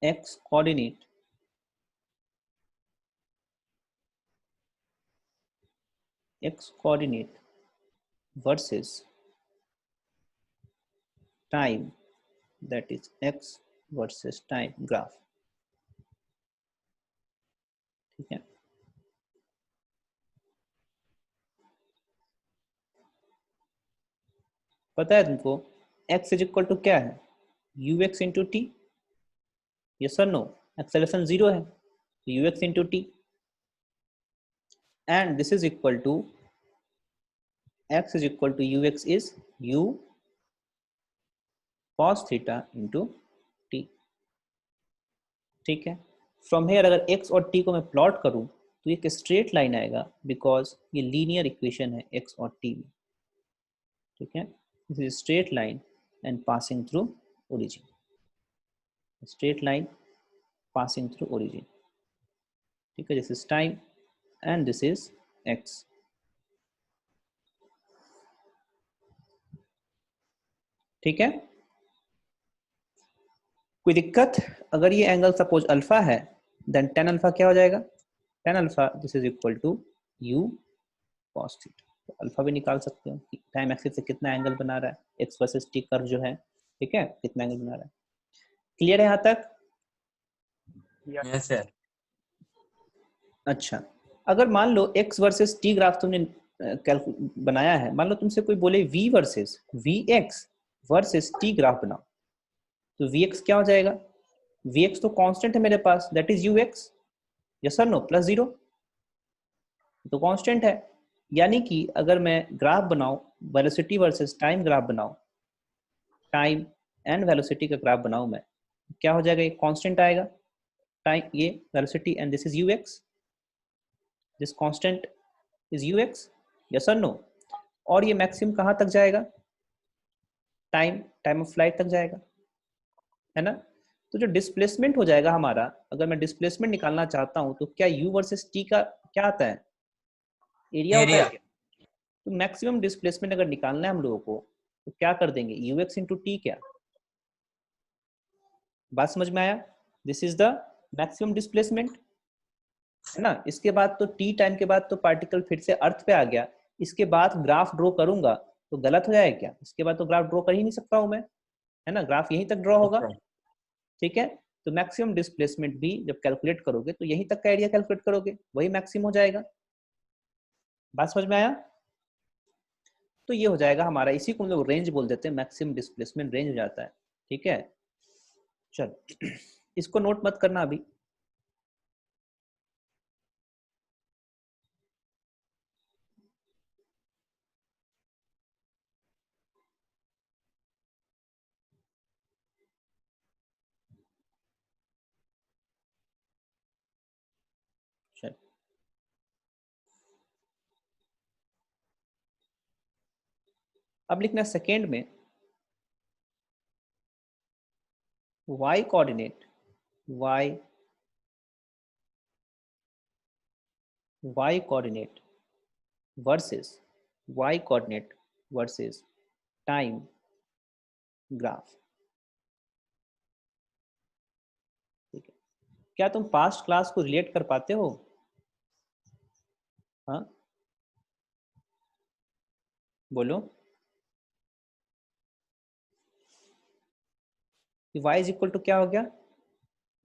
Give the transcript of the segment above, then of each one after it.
x coordinate versus time, that is x versus time graph. ठीक है, पता है तुमको x इज इक्वल टू क्या है, ux इंटू टी, यस और नो, एक्सेलरेशन 0 है तो ux into t, and this is equal to x is equal to ux is u cos theta into t. ठीक है, फ्रॉम हेयर अगर x और t को मैं प्लॉट करूं तो ये एक स्ट्रेट लाइन आएगा, बिकॉज ये लीनियर इक्वेशन है x और t में। ठीक है, this is straight line and passing through origin, straight line passing through origin. ठीक है, this is time and this is x। ठीक है, कोई दिक्कत? अगर ये एंगल सपोज अल्फा है, देन टेन अल्फा क्या हो जाएगा, tan alpha this is equal to u cos theta. तो अल्फा भी निकाल सकते हो कि टाइम एक्सिस से कितना एंगल बना रहा है, x वर्सेस t कर्व जो है, ठीक है, कितना एंगल बना रहा है। क्लियर है यहाँ तक? Yes sir. अच्छा, अगर मान लो x वर्सेस t ग्राफ तुमने बनाया है, मान लो तुमसे कोई बोले v versus vx versus t graph बनाओ, तो vx क्या हो जाएगा, vx तो कांस्टेंट है मेरे पास, दैट इज ux, यस और नो, प्लस 0 तो कांस्टेंट है। यानी कि अगर मैं ग्राफ बनाऊं, वेलोसिटी वर्सेस टाइम ग्राफ बनाऊं, टाइम एंड वेलोसिटी का ग्राफ बनाऊं मैं, क्या हो जाएगा, ये कांस्टेंट आएगा, टाइम ये velocity and this is ux, this constant is ux, yes और नो। और ये मैक्सिमम कहां तक जाएगा, टाइम ऑफ फ्लाइट तक जाएगा, है ना। तो जो डिस्प्लेसमेंट हो जाएगा हमारा, अगर मैं डिस्प्लेसमेंट निकालना चाहता हूं तो क्या u वर्सेस t का क्या आता है, एरिया होता है एरिया। क्या? तो मैक्सिमम डिस्प्लेसमेंट अगर निकालना है हम लोगों को तो क्या कर देंगे, ux इंटू टी। क्या बात समझ में आया? This is the maximum displacement, है ना। इसके बाद तो टी टाइम के बाद तो पार्टिकल फिर से अर्थ पे आ गया, इसके बाद ग्राफ ड्रॉ करूंगा तो गलत हो जाएगा क्या, इसके बाद तो ग्राफ ड्रॉ कर ही नहीं सकता हूं मैं, है ना, ग्राफ यहीं तक ड्रॉ होगा। ठीक है, तो मैक्सिमम डिस्प्लेसमेंट भी जब कैलकुलेट करोगे तो यहीं तक का एरिया कैलकुलेट करोगे, वही मैक्सिमम हो जाएगा। बात समझ में आया? तो ये हो जाएगा हमारा, इसी को हम लोग रेंज बोल देते हैं, मैक्सिमम डिस्प्लेसमेंट रेंज हो जाता है। ठीक है, चल इसको नोट मत करना अभी। चल अब लिखना सेकेंड में y coordinate, y coordinate versus time graph. ठीक है, क्या तुम पास्ट क्लास को रिलेट कर पाते हो? हाँ बोलो, कि y इज इक्वल टू क्या हो गया,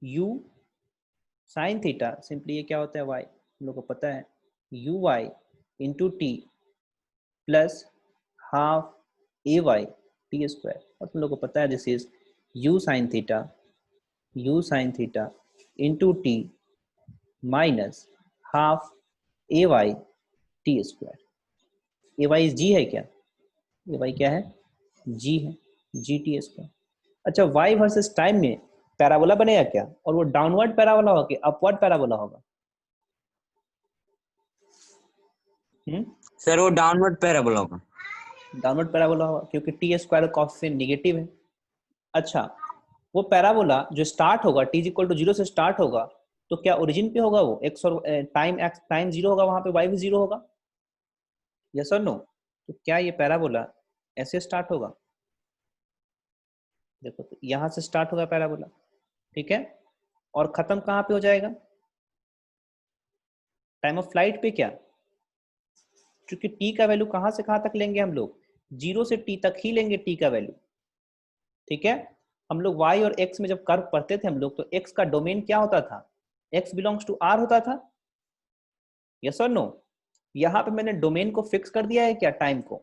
u साइन थीटा, सिंपली ये क्या होता है y, हम लोग को पता है, u y into T plus half A Y T square, और तुम लोग को पता है this is u sine theta into T minus half A Y T square. A Y G है क्या, ए वाई क्या है, जी है, जी टी स्क्वायर। अच्छा, y वर्सेस टाइम में पैराबोला बनेगा क्या, और वो डाउनवर्ड पैराबोला होगा कि अपवर्ड पैराबोला होगा? सर वो डाउनवर्ड पैराबोला होगा। डाउनवर्ड पैराबोला होगा क्योंकि टी स्क्वायर कोएफिशिएंट नेगेटिव है। अच्छा, वो पैराबोला जो स्टार्ट होगा टी इक्वल टू 0 से स्टार्ट होगा, तो क्या ओरिजिन पे होगा वो x, और टाइम 0 होगा, वहां पे y भी 0 होगा, यस और नो। तो क्या ये पैराबोला ऐसे स्टार्ट होगा, देखो तो यहाँ से स्टार्ट होगा पैराबोला, ठीक है, और खत्म कहाँ पे हो जाएगा? टाइम ऑफ फ्लाइट पे। क्या? क्योंकि टी का वैल्यू कहाँ से कहाँ तक लेंगे हम लोग? 0 से टी तक ही लेंगे टी का वैल्यू। ठीक है। हम लोग y और x में जब कर्व पढ़ते थे हम लोग, तो x का डोमेन क्या होता था? x बिलोंग्स टू r होता था। यस और नो? यहाँ पे मैंने डोमेन को फिक्स कर दिया है क्या? टाइम को।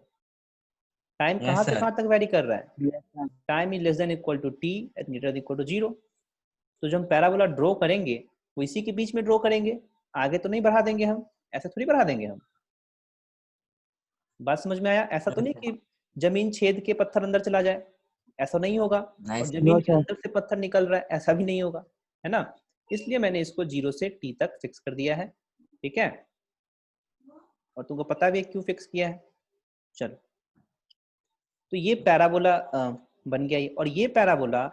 टाइम कहाँ यस से सर। कहाँ तक वेरी कर रहा है? Time is less than equal to t at greater equal to 0। तो जब हम पैराबोला ड्रॉ करेंगे वो इसी के बीच में ड्रॉ करेंगे, आगे तो नहीं बढ़ा देंगे हम, ऐसे थोड़ी बढ़ा देंगे हम। बात समझ में आया? ऐसा तो नहीं कि जमीन छेद के पत्थर अंदर चला जाए, ऐसा नहीं होगा। और नाइस। जमीन के अंदर से पत्थर निकल रहा है, ऐसा भी नहीं होगा, है ना? इसलिए मैंने इसको 0 से टी तक फिक्स कर दिया है। ठीक है। और तुमको पता भी है क्यों फिक्स किया है। चलो, तो ये पैराबोला बन गया। और ये पैराबोला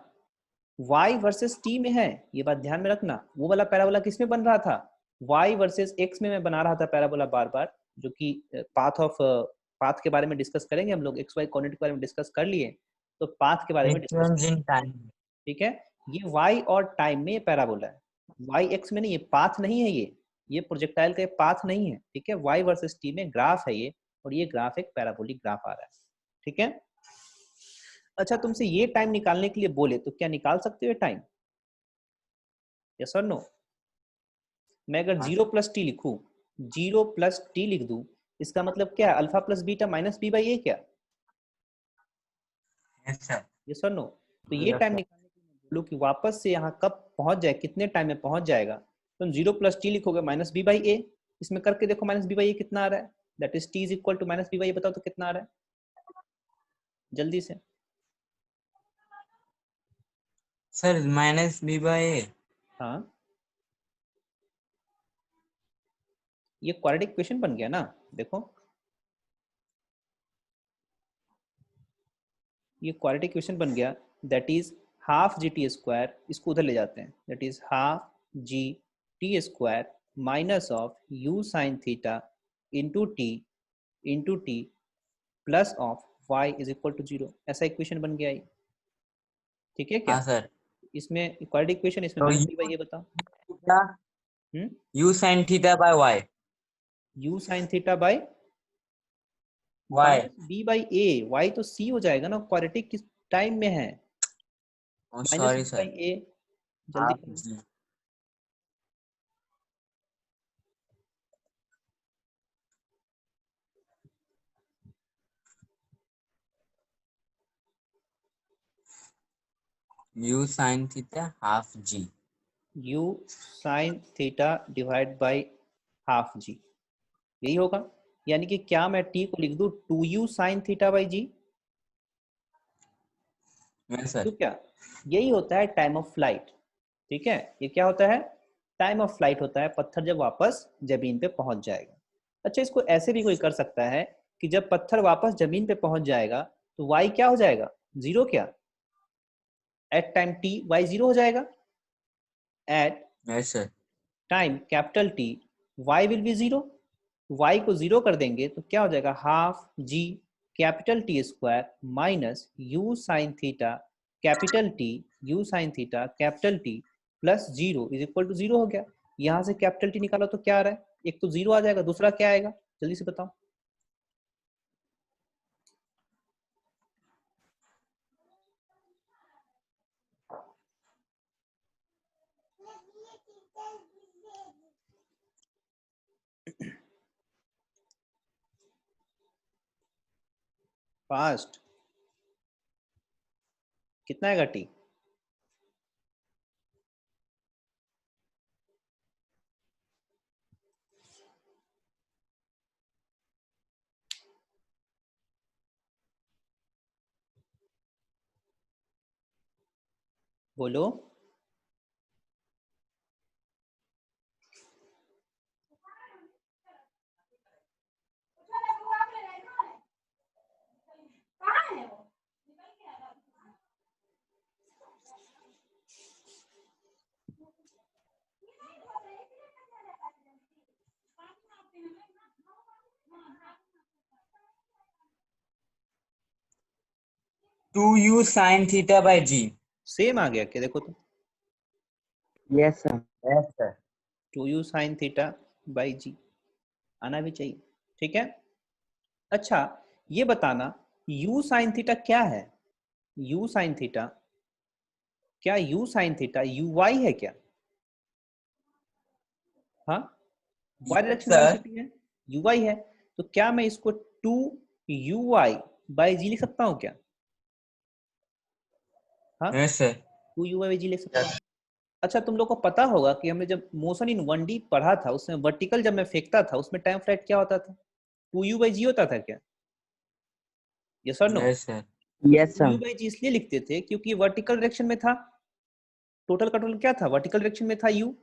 y वर्सेस t में है, ये बात ध्यान में रखना। वो वाला पैराबोला किस में बन रहा था? y वर्सेस x में मैं बना रहा था पैराबोला बार बार, जो कि पाथ के बारे में डिस्कस करेंगे हम लोग। एक्स वाई कोऑर्डिनेट के बारे में डिस्कस कर लिए, तो पाथ के बारे में डिस्कस Difference करेंगे। in time. ठीक है। ये y और टाइम में पैराबोला है, y x में नहीं। ये पाथ नहीं है, ये प्रोजेक्टाइल का पाथ नहीं है। ठीक है। y वर्सेस t में ग्राफ है ये, और ये ग्राफ एक पैराबोलिक ग्राफ आ रहा है। ठीक है। अच्छा, तुमसे ये टाइम निकालने के लिए बोले तो क्या निकाल सकते हो टाइम? यस और नो? मैं अगर हाँ 0 प्लस टी लिखूं, 0 प्लस टी लिख दूं, इसका मतलब क्या है? Alpha plus beta minus B by A. क्या? Yes sir. यस और नो? तो ये टाइम निकालने के लिए मैं बोलूं कि वापस से यहाँ कब पहुंच जाए, कितने टाइम में पहुंच जाएगा, तो तुम 0 प्लस टी लिखोगे माइनस बी बाई ए। इसमें करके देखो माइनस बी बाई ए कितना आ रहा है। That is T is equal to minus B by A. बताओ तो कितना आ रहा है जल्दी से। Sir minus B by A. हाँ, ये क्वाड्रेटिक इक्वेशन बन गया ना। देखो, ये क्वाड्रेटिक इक्वेशन बन गया। That is half g T square, इसको उधर ले जाते हैं। That is half g T square minus of u sine theta into T plus of y is equal to 0। ऐसा इक्वेशन बन गया ये। ठीक है क्या? हाँ सर। इसमें क्वाड्रेटिक इक्वेशन, इसमें तो माइनस यू डी बाई ये बताओ। Theta, hmm. U sine theta by y. U sine theta by y. Minus B by a. Y तो सी हो जाएगा ना, क्वाड्रेटिक किस टाइम में है? Oh minus sorry B sir. By A. जल्दी हाफ करो। जी। U sine theta half G. U sine theta divide by half G, यही होगा। यानी कि क्या मैं टी को लिख दूं 2u sine theta by g? Yes तो सर। क्या, यही होता है टाइम ऑफ फ्लाइट। ठीक है। ये क्या होता है? टाइम ऑफ फ्लाइट होता है, पत्थर जब वापस जमीन पे पहुंच जाएगा। अच्छा, इसको ऐसे भी कोई कर सकता है कि जब पत्थर वापस जमीन पे पहुंच जाएगा तो y क्या हो जाएगा? 0। क्या? एट टाइम t y 0 हो जाएगा। At yes sir. Time capital T y will be 0। y को 0 कर देंगे तो क्या हो जाएगा? Half g capital T square minus u sine theta capital T, u sine theta capital T plus 0 is equal to 0 हो गया। यहाँ से कैपिटल T निकालो तो क्या आ रहा है? एक तो 0 आ जाएगा, दूसरा क्या आएगा जल्दी से बताओ। फास्ट, कितना आएगा T? बोलो। Two U sine theta by G. Same आ गया क्या? देखो तो, Yes, sir. Yes, sir. 2u sin theta by G आना भी चाहिए, ठीक है। अच्छा ये बताना u sin थीटा क्या है? u sin थीटा, क्या u sin थीटा uy है क्या? हाँ, y डायरेक्शन Sir. वेलोसिटी है, uy है, तो क्या मैं इसको 2uy बाई जी लिख सकता हूँ क्या? हाँ, Yes, sir. 2uy बाई जी लिख सकता हूँ। अच्छा तुम लोग को पता होगा कि हमने जब मोशन इन 1D पढ़ा था उसमें वर्टिकल जब मैं फेंकता था उसमें टाइम फ्लाइट क्या होता था? 2u बाई जी होता था क्या? यस और no? Yes, sir. Yes, sir. 2u by G इसलिए लिखते थे क्योंकि वर्टिकल डायरेक्शन में था, टोटल का टोटल क्या था? वर्टिकल डायरेक्शन में था u,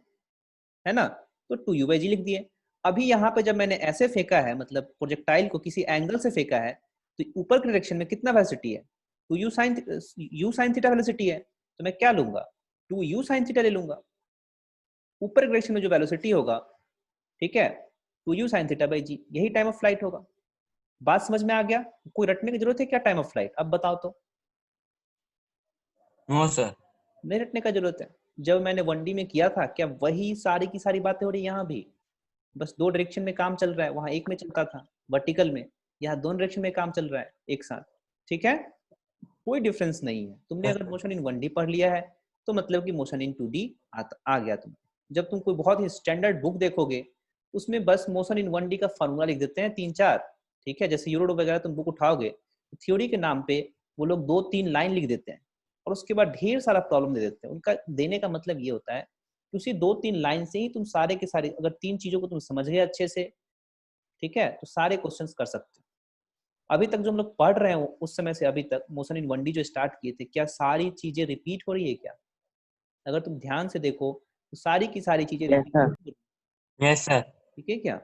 है ना, तो 2u बाई जी लिख दिए। अभी यहाँ पे जब मैंने ऐसे फेंका है, मतलब प्रोजेक्टाइल को किसी एंगल से फेंका है, तो ऊपर के डायरेक्शन में कितना वेलोसिटी है? 2u sin थीटा वेलोसिटी है, तो मैं क्या लूंगा? 2u sin थीटा ले लूंगा। ऊपर के डायरेक्शन में जो वेलोसिटी होगा, ठीक है, 2u sin थीटा बाई जी, यही टाइम ऑफ फ्लाइट होगा। बात समझ में आ गया? कोई रटने की जरूरत है क्या टाइम ऑफ फ्लाइट? अब बताओ तो। No, sir. नहीं रटने का जरूरत है। जब मैंने 1D में किया था, क्या वही सारी की सारी बातें हो रही यहाँ भी? बस दो डायरेक्शन में काम चल रहा है, वहां एक में चलता था वर्टिकल में, यहाँ दोनों डायरेक्शन में काम चल रहा है एक साथ, ठीक है, कोई डिफरेंस नहीं है। तुमने Yes, अगर sir. मोशन इन 1D पढ़ लिया है तो मतलब कि मोशन इन 2D आ गया तुम। जब तुम कोई बहुत ही स्टैंडर्ड बुक देखोगे उसमें बस मोशन इन 1D का फॉर्मूला लिख देते हैं 3-4, ठीक है, जैसे यूरोडो वगैरह तुम बुक उठाओगे तो थ्योरी के नाम पे वो लोग 2-3 लाइन लिख देते हैं और उसके बाद ढेर सारा प्रॉब्लम दे देते हैं। उनका देने का मतलब ये होता है कि उसी 2-3 लाइन से ही तुम सारे के सारे, अगर 3 चीजों को तुम समझ गए अच्छे से, ठीक है, तो सारे क्वेश्चंस कर सकते हो। अभी तक जो हम लोग पढ़ रहे हैं उस समय से अभी तक मोशन इन 1D जो स्टार्ट किए थे, क्या सारी चीजें रिपीट हो रही है क्या? अगर तुम ध्यान से देखो तो सारी की सारी चीजें Yes, रिपीट हो sir. रही है, Yes, sir. ठीक है क्या?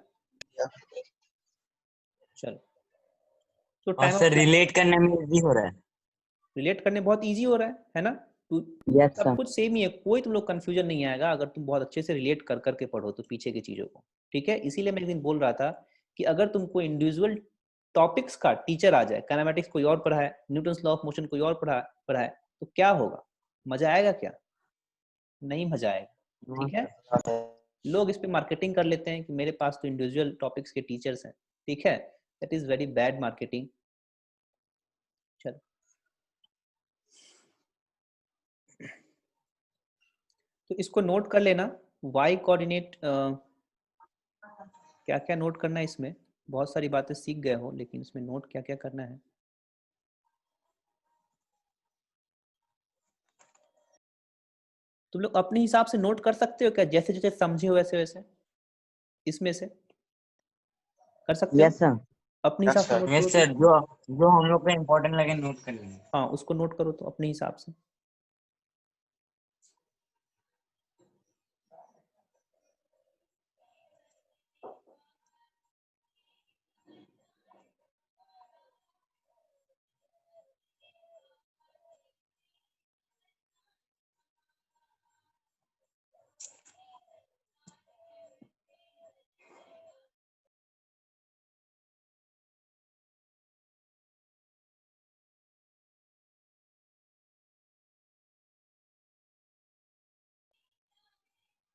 चलो, तो और time of sir flight relate करने में इजी हो रहा है। रिलेट करने बहुत इजी हो रहा है ना? तो Yes, सब sir. कुछ सेम ही है, कोई तुम लोग कंफ्यूजन नहीं आएगा अगर तुम बहुत अच्छे से रिलेट कर करके पढ़ो तो पीछे की चीजों को, ठीक है। इसीलिए मैं एक दिन बोल रहा था कि अगर तुमको इंडिविजुअल टॉपिक्स का टीचर आ जाए, काइनेमेटिक्स कोई और पढ़ा है, न्यूटन्स लॉ ऑफ मोशन कोई और पढ़ा है, तो क्या होगा? मजा आएगा क्या? नहीं मजा आएगा, No, ठीक है। sir. लोग इस पे मार्केटिंग कर लेते हैं कि मेरे पास तो इंडिविजुअल टॉपिक्स के टीचर्स हैं, ठीक है, that is very bad marketing. चलो, तो इसको नोट कर लेना, y कोऑर्डिनेट क्या क्या नोट करना है इसमें, बहुत सारी बातें सीख गए हो लेकिन इसमें नोट क्या क्या करना है। तुम लोग अपने हिसाब से नोट कर सकते हो क्या, जैसे जैसे समझे हो वैसे वैसे इसमें से कर सकते हो? Yes, sir. अपने हिसाब से नोट करो यस तो। सर, जो जो हम लोग को इम्पोर्टेंट लगे नोट कर लेंगे। हाँ, उसको नोट करो तो अपने हिसाब से।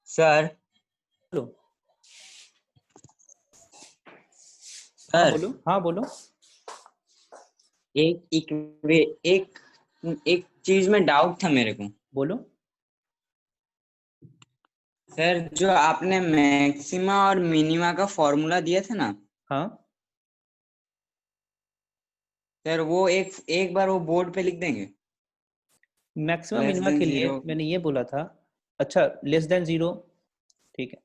सर बोलो। हाँ सर बोलो, हाँ बोलो। एक एक चीज में डाउट था मेरे को। बोलो। सर जो आपने मैक्सिमा और मिनिमा का फॉर्मूला दिया था ना हाँ, सर, वो एक एक बार वो बोर्ड पे लिख देंगे। मैक्सिमम लेस मिनिमा देन के लिए जीरो। मैंने ये बोला था। अच्छा, लेस देन जीरो, ठीक है,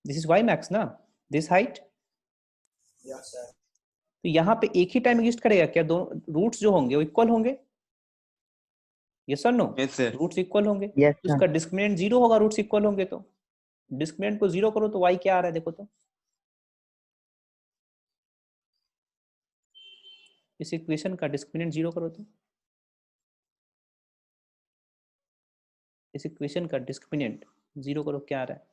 दिस इज वाई मैक्स ना, दिस हाइट। तो यहाँ पे एक ही टाइम एग्जिस्ट करेगा क्या? दोनों रूट्स जो होंगे वो इक्वल होंगे? यस और no? Yes sir. Roots equal होंगे Yes, तो sir. उसका डिस्क्रिमिनेंट जीरो होगा, रूट्स इक्वल होंगे तो। डिस्क्रिमिनेंट को जीरो करो तो वाई क्या आ रहा है देखो तो। इस इक्वेशन का डिस्क्रिमिनेंट जीरो करो तो, इस इक्वेशन का डिस्क्रिमिनेंट जीरो करो, क्या आ रहा है?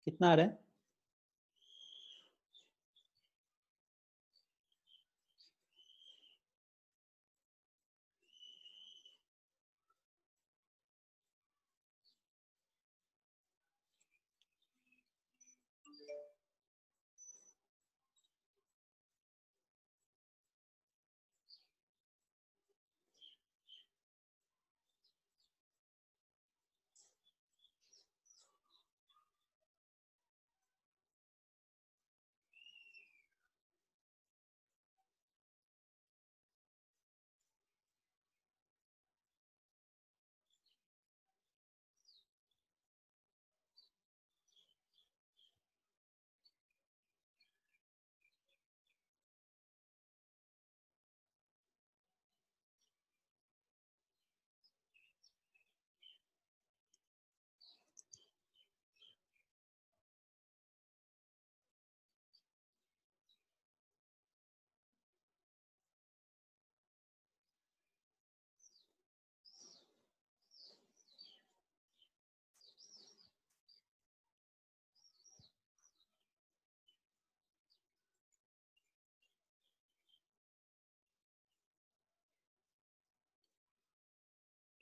कितना आ रहा है?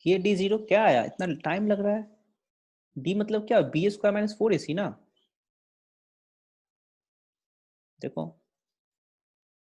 ये डी जीरो क्या आया? इतना टाइम लग रहा है। डी मतलब क्या? बी स्क्वायर माइनस 4ac ना। देखो